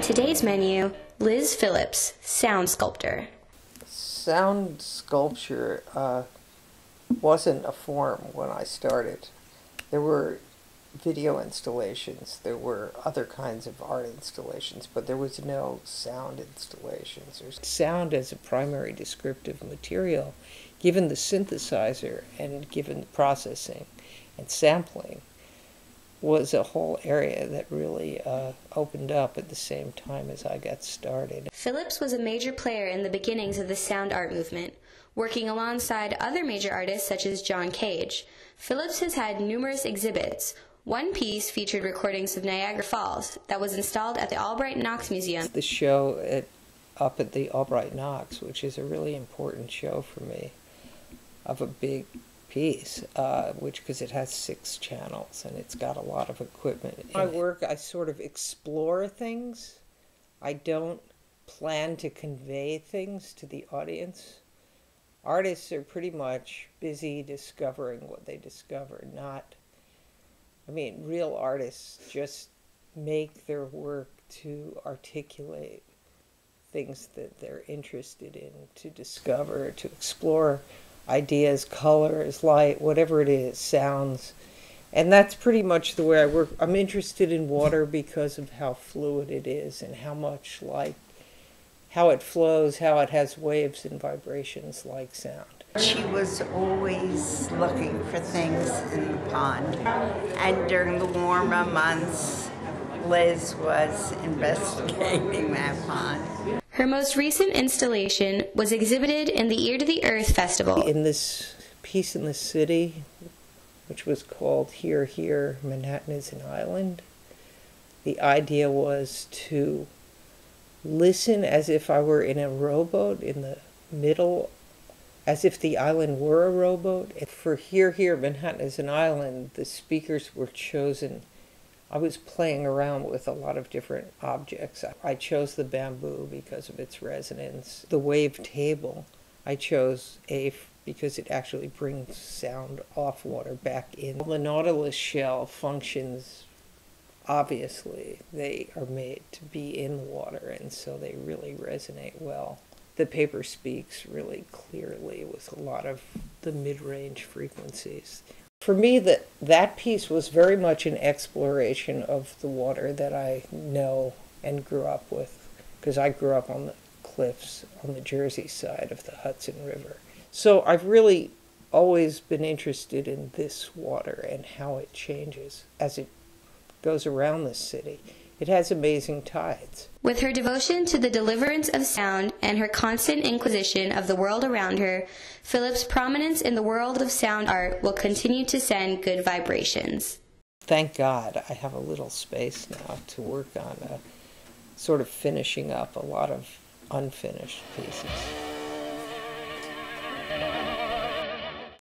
today's menu, Liz Phillips, sound sculptor. Sound sculpture wasn't a form when I started. There were video installations, there were other kinds of art installations, but there was no sound installations. There's sound as a primary descriptive material, given the synthesizer and given the processing and sampling, was a whole area that really opened up at the same time as I got started. Phillips was a major player in the beginnings of the sound art movement, working alongside other major artists such as John Cage. Phillips has had numerous exhibits. One piece featured recordings of Niagara Falls that was installed at the Albright Knox Museum. The show up at the Albright Knox, which is a really important show for me, of a big piece, because it has 6 channels and it's got a lot of equipment. In my work, I sort of explore things. I don't plan to convey things to the audience. Artists are pretty much busy discovering what they discover, real artists just make their work to articulate things that they're interested in, to discover, to explore ideas, colors, light, whatever it is, sounds. And that's pretty much the way I work. I'm interested in water because of how fluid it is and how much how it flows, how it has waves and vibrations like sound. She was always looking for things in the pond. And during the warmer months, Liz was investigating that pond. Her most recent installation was exhibited in the Ear to the Earth Festival. In this piece in the city, which was called Here, Here, Manhattan is an Island, the idea was to listen as if I were in a rowboat in the middle, as if the island were a rowboat. And for Here, Here, Manhattan is an Island, the speakers were chosen. I was playing around with a lot of different objects. I chose the bamboo because of its resonance. The wave table, I chose because it actually brings sound off water back in. The nautilus shell functions, obviously, they are made to be in the water, and so they really resonate well. The paper speaks really clearly with a lot of the mid-range frequencies. For me, that piece was very much an exploration of the water that I know and grew up with, because I grew up on the cliffs on the Jersey side of the Hudson River. So I've really always been interested in this water and how it changes as it goes around the city. It has amazing tides. With her devotion to the deliverance of sound and her constant inquisition of the world around her, Phillips' prominence in the world of sound art will continue to send good vibrations. Thank God I have a little space now to work on sort of finishing up a lot of unfinished pieces.